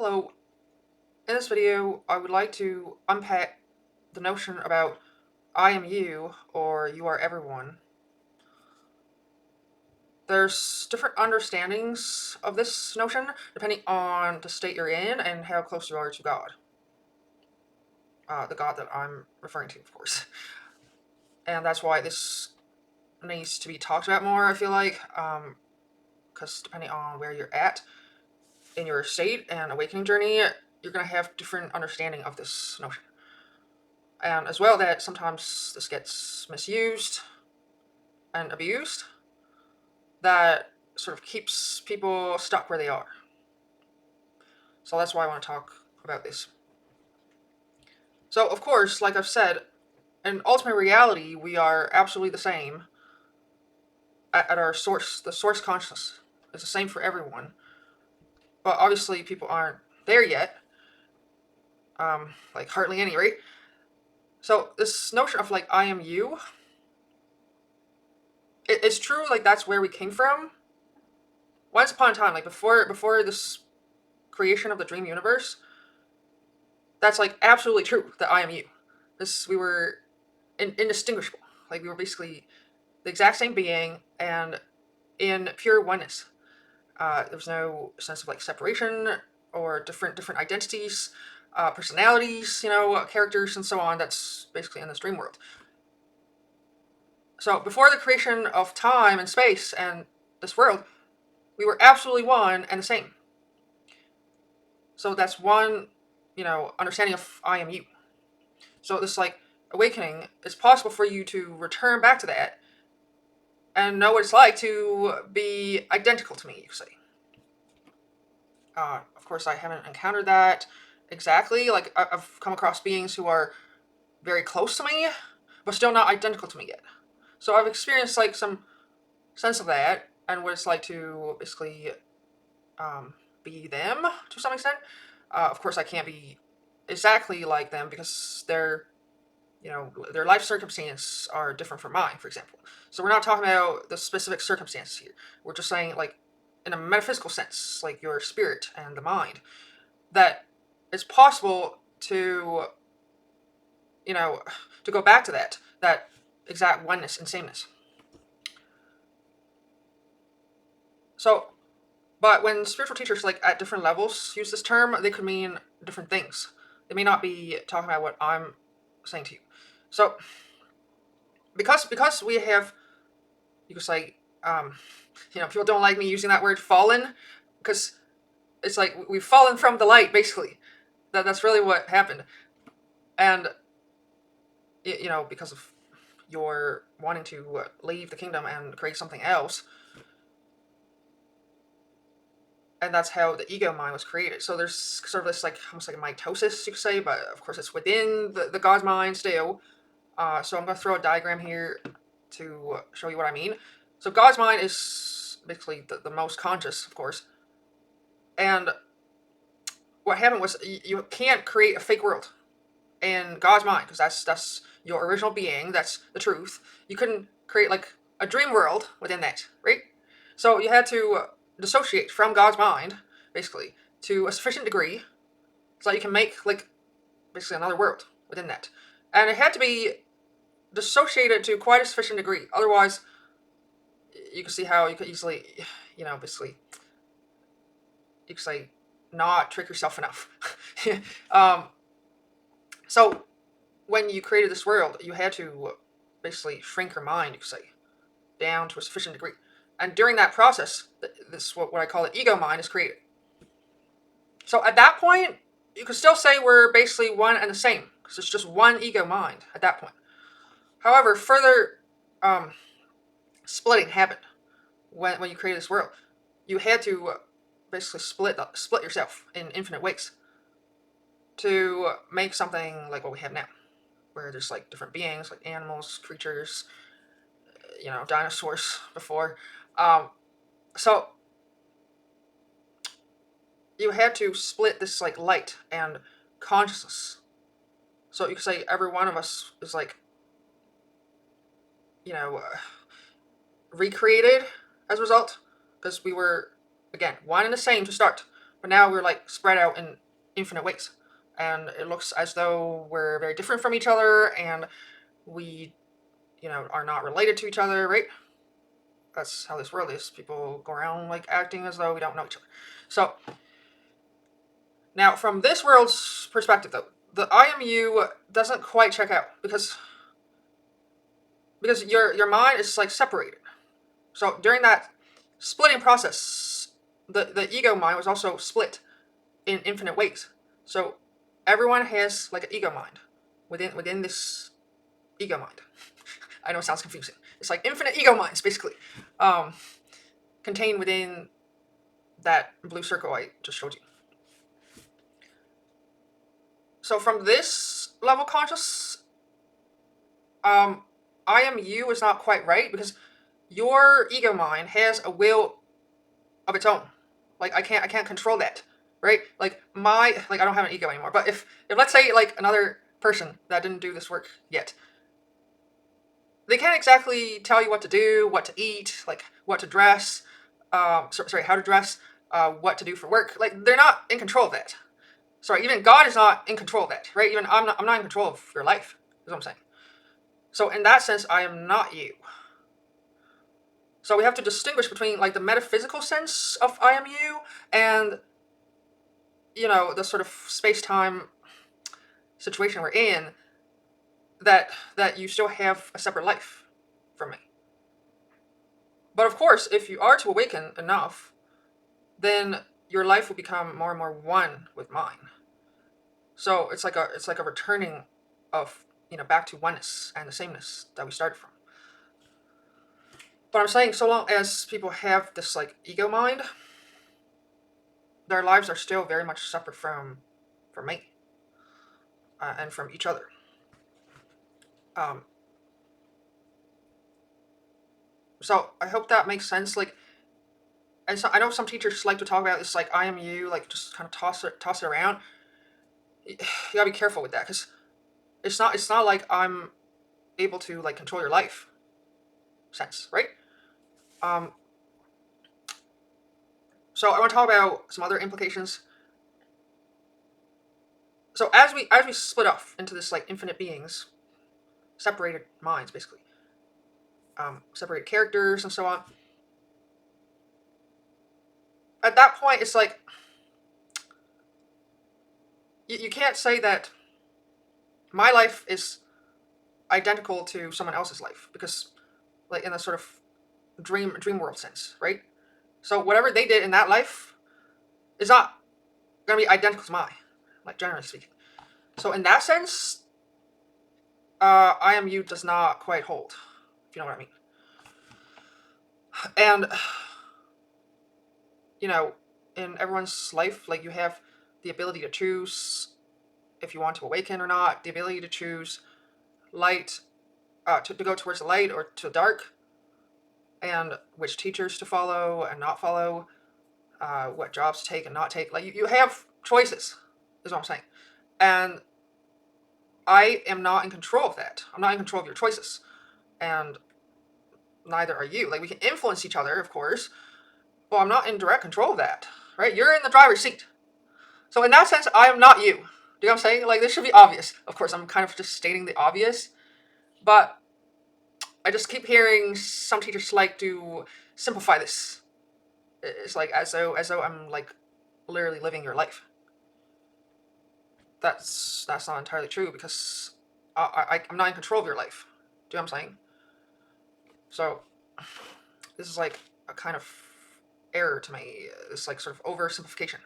Hello, in this video I would like to unpack the notion about I am you or you are everyone. There's different understandings of this notion depending on the state you're in and how close you are to God. The God that I'm referring to, of course. And that's why this needs to be talked about more, I feel like, because depending on where you're at in your state and awakening journey, you're going to have different understanding of this notion. And as well that sometimes this gets misused and abused, that sort of keeps people stuck where they are. So that's why I want to talk about this. So, of course, like I've said, in ultimate reality, we are absolutely the same at our source. The source consciousness is the same for everyone. But obviously, people aren't there yet. Like, hardly any, right? So, this notion of, like, I am you, it's true, like, that's where we came from. Once upon a time, like, before this creation of the dream universe, that's like absolutely true that I am you. We were indistinguishable. Like we were basically the exact same being and in pure oneness. There was no sense of like separation or different identities, personalities, characters and so on. That's basically in this dream world. So before the creation of time and space and this world, we were absolutely one and the same. So that's one, understanding of I am you. So this like awakening, it's possible for you to return back to that and know what it's like to be identical to me, you could say. Of course, I haven't encountered that exactly. Like I've come across beings who are very close to me, but still not identical to me yet. So I've experienced like some sense of that and what it's like to basically be them to some extent. Of course, I can't be exactly like them because their life circumstances are different from mine, for example. So we're not talking about the specific circumstances here. We're just saying, like, in a metaphysical sense, like your spirit and the mind, that it's possible to, to go back to that exact oneness and sameness. So, but when spiritual teachers, like, at different levels use this term, they could mean different things. They may not be talking about what I'm saying to you. So, because we have, you could say, people don't like me using that word fallen because it's like we've fallen from the light, basically. That's really what happened. And, because of your wanting to leave the kingdom and create something else, and that's how the ego mind was created. So there's sort of this, like, almost like a mitosis, you could say, but of course it's within the God's mind still. So I'm going to throw a diagram here to show you what I mean. So God's mind is basically the most conscious, of course. And what happened was you can't create a fake world in God's mind because that's your original being. That's the truth. You couldn't create like a dream world within that, right? So you had to dissociate from God's mind, basically, to a sufficient degree, so that you can make like basically another world within that. And it had to be dissociated to quite a sufficient degree. Otherwise, you can see how you could easily, basically, you could say, not trick yourself enough. um, so when you created this world, you had to basically shrink your mind, you could say, down to a sufficient degree. And during that process, this what I call the ego mind is created. So at that point, you could still say we're basically one and the same, because it's just one ego mind at that point. However, further splitting happened when you created this world. You had to basically split yourself in infinite ways to make something like what we have now, where there's like different beings, like animals, creatures, dinosaurs before. So you had to split this like light and consciousness. So you could say every one of us is like, you know, recreated as a result, because we were, again, one and the same to start. but now we're like spread out in infinite ways, and it looks as though we're very different from each other, and we, are not related to each other, right? That's how this world is. People go around like acting as though we don't know each other. So now, from this world's perspective, though, the I am you doesn't quite check out because your mind is like separated. So during that splitting process, the ego mind was also split in infinite ways. So everyone has like an ego mind within this ego mind. I know it sounds confusing. It's like infinite ego minds, basically, um, contained within that blue circle I just showed you. So from this level conscious, um, I am you is not quite right because your ego mind has a will of its own. Like I can't control that, right? Like I don't have an ego anymore. But if let's say like another person that didn't do this work yet, they can't exactly tell you what to do, what to eat, like what to dress, how to dress, what to do for work. Like they're not in control of that. Sorry, even God is not in control of that, right? Even I'm not in control of your life. Is what I'm saying. So in that sense, I am not you. So we have to distinguish between like the metaphysical sense of I am you and the sort of space-time situation we're in, that you still have a separate life from me. But of course, if you are to awaken enough, then your life will become more and more one with mine. So it's like a returning of back to oneness and the sameness that we started from. But I'm saying, so long as people have this like ego mind, their lives are still very much separate from me and from each other. Um, so I hope that makes sense. Like, and so I know some teachers like to talk about this, like I am you, like just kind of toss it around. You gotta be careful with that because it's not like I'm able to like control your life, sense, right? Um, so I want to talk about some other implications. So as we split off into this like infinite beings, separated minds, basically, separated characters and so on. At that point, it's like you can't say that my life is identical to someone else's life because, like in a sort of dream world sense, right? So whatever they did in that life is not gonna be identical to mine, like generally speaking. So in that sense, I am you does not quite hold, if you know what I mean. And you know, in everyone's life, like you have the ability to choose if you want to awaken or not, the ability to choose light, to go towards the light or to the dark, and which teachers to follow and not follow, what jobs to take and not take. Like you have choices, is what I'm saying. And I am not in control of that. I'm not in control of your choices. And neither are you. Like we can influence each other, of course, but I'm not in direct control of that. Right? You're in the driver's seat. So in that sense, I am not you. Do you know what I'm saying? Like this should be obvious. Of course, I'm kind of just stating the obvious, but I just keep hearing some teachers like to simplify this. It's like as though I'm like literally living your life. That's not entirely true because I'm not in control of your life. Do you know what I'm saying? So this is like a kind of error to me. It's like sort of oversimplification.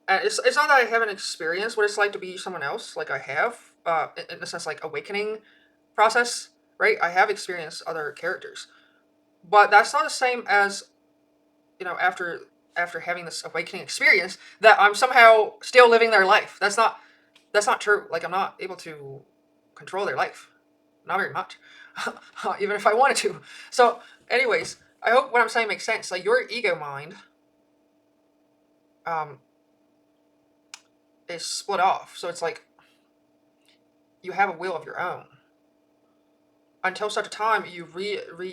And it's not that I haven't experienced what it's like to be someone else. Like I have, in a sense, like awakening process, right? I have experienced other characters, but that's not the same as after having this awakening experience that I'm somehow still living their life. That's not true. Like I'm not able to control their life, not very much, even if I wanted to. So, anyways, I hope what I'm saying makes sense. Like your ego mind, um, is split off, so it's like you have a will of your own. until such a time you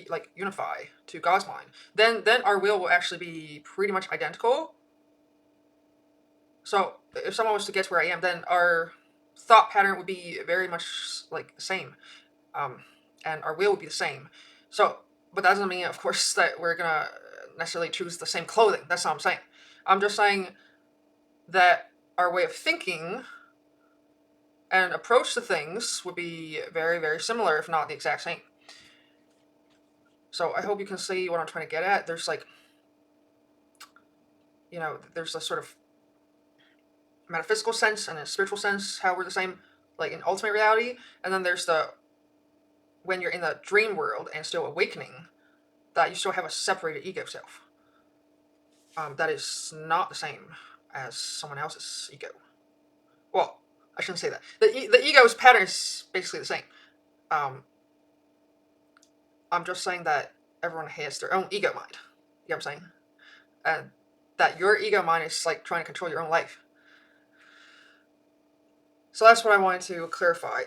like unify to God's mind. Then our will actually be pretty much identical. So if someone was to get to where I am, then our thought pattern would be very much like the same, um, and our will would be the same. So, but that doesn't mean, of course, that we're gonna necessarily choose the same clothing. That's not what I'm saying. I'm just saying that our way of thinking and approach to things would be very, very similar, if not the exact same. So I hope you can see what I'm trying to get at. There's like, there's a sort of metaphysical sense and a spiritual sense, how we're the same, like in ultimate reality. And then there's the when you're in the dream world and still awakening, that you still have a separated ego self. That is not the same as someone else's ego. Well, I shouldn't say that. The ego's pattern is basically the same. Um, I'm just saying that everyone has their own ego mind. You know what I'm saying? And that your ego mind is like trying to control your own life. So that's what I wanted to clarify.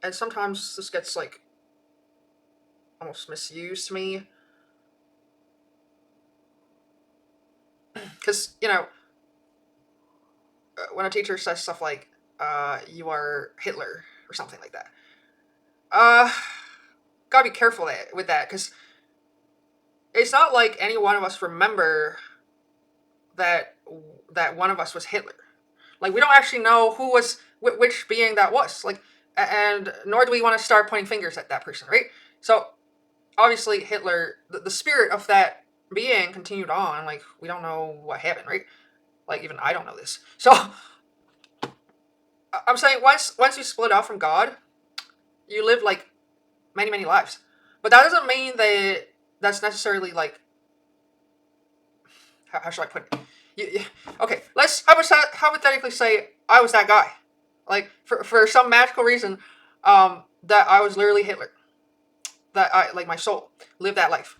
And sometimes this gets like almost misused to me. Because, when a teacher says stuff like, you are Hitler or something like that, uh, gotta be careful with that, because it's not like any one of us remember that that one of us was Hitler. Like, we don't actually know who was which being that was. Like, and nor do we want to start pointing fingers at that person, right? So obviously Hitler, the spirit of that being continued on. Like, we don't know what happened, right? Like, even I don't know this. So I'm saying once you split off from God, you live like many, many lives. But that doesn't mean that that's necessarily like, how should I put it? Okay, let's hypothetically say I was that guy. Like, for some magical reason, that I was literally Hitler. That I, like, my soul lived that life.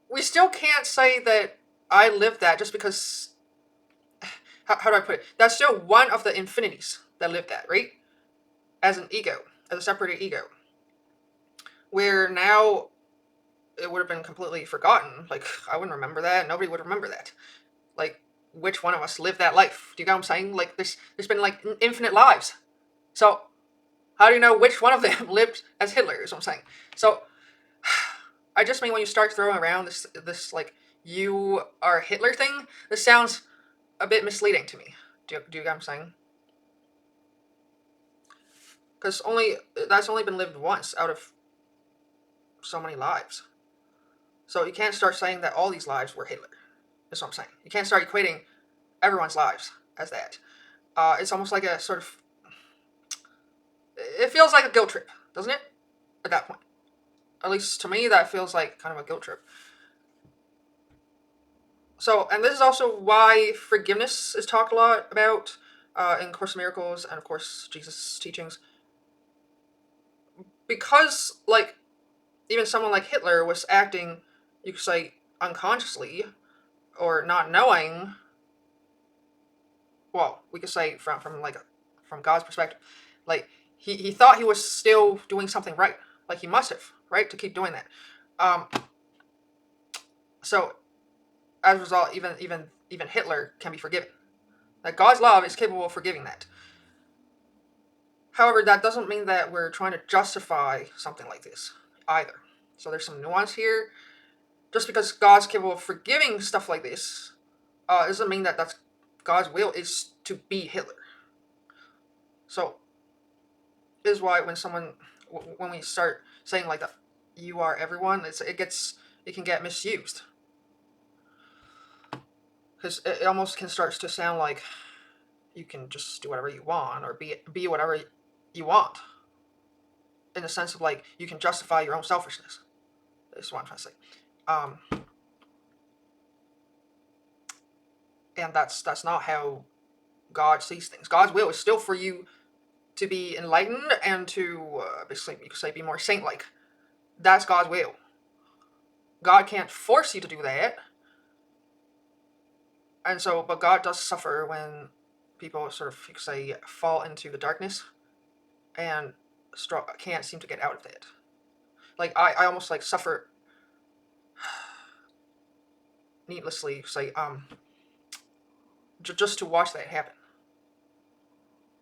We still can't say that I lived that just because. How do I put it? That's still one of the infinities that lived that, right? As an ego, as a separated ego. Where now it would have been completely forgotten. Like, I wouldn't remember that. Nobody would remember that. Like, which one of us lived that life? Do you get what I'm saying? Like, there's been like infinite lives. So how do you know which one of them lived as Hitler? Is what I'm saying. So I just mean, when you start throwing around this like, you are Hitler thing, this sounds a bit misleading to me. Do you get what I'm saying? Because that's only been lived once out of so many lives. So you can't start saying that all these lives were Hitler. That's what I'm saying. You can't start equating everyone's lives as that. It's almost like a sort of. It feels like a guilt trip, doesn't it? At that point, at least to me, that feels like kind of a guilt trip. So, and this is also why forgiveness is talked a lot about in Course of Miracles and, of course, Jesus' teachings. Because, like, even someone like Hitler was acting, you could say, unconsciously or not knowing. Well, we could say from God's perspective, like, he thought he was still doing something right, like he must have, right, to keep doing that. Um, so as a result, even Hitler can be forgiven. That God's love is capable of forgiving that. However, that doesn't mean that we're trying to justify something like this either. So there's some nuance here. Just because God's capable of forgiving stuff like this, doesn't mean that that's God's will is to be Hitler. So this is why when we start saying like that, you are everyone, it can get misused, because it almost can start to sound like you can just do whatever you want or be whatever you want, in the sense of like you can justify your own selfishness. Is what I'm trying to say. Um, and that's not how God sees things. God's will is still for you to be enlightened and to basically, you could say, be more saint-like. That's God's will. God can't force you to do that, and so, but God does suffer when people sort of, you could say, fall into the darkness, and can't seem to get out of it. Like I almost like suffer needlessly, say just to watch that happen.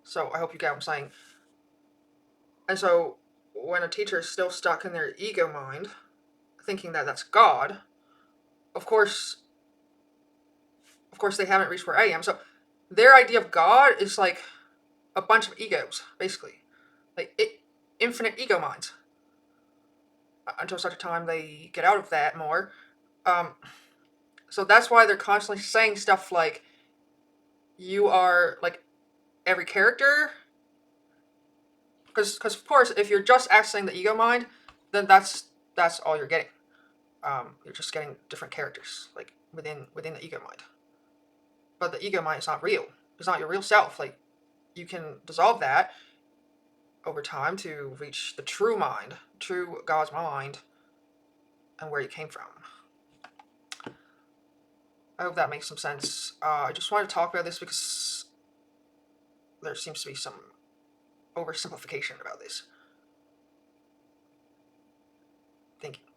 So I hope you get what I'm saying. And so when a teacher is still stuck in their ego mind, thinking that that's God, of course, they haven't reached where I am. So their idea of God is like a bunch of egos, basically, like infinite ego minds. Until such a time they get out of that more. Um, so that's why they're constantly saying stuff like, "You are like every character." Because of course, if you're just accessing the ego mind, then that's all you're getting. You're just getting different characters like within the ego mind. But the ego mind is not real. It's not your real self. Like you can dissolve that over time to reach the true mind, true God's mind, and where you came from. I hope that makes some sense. I just wanted to talk about this because there seems to be some oversimplification about this. Thank you.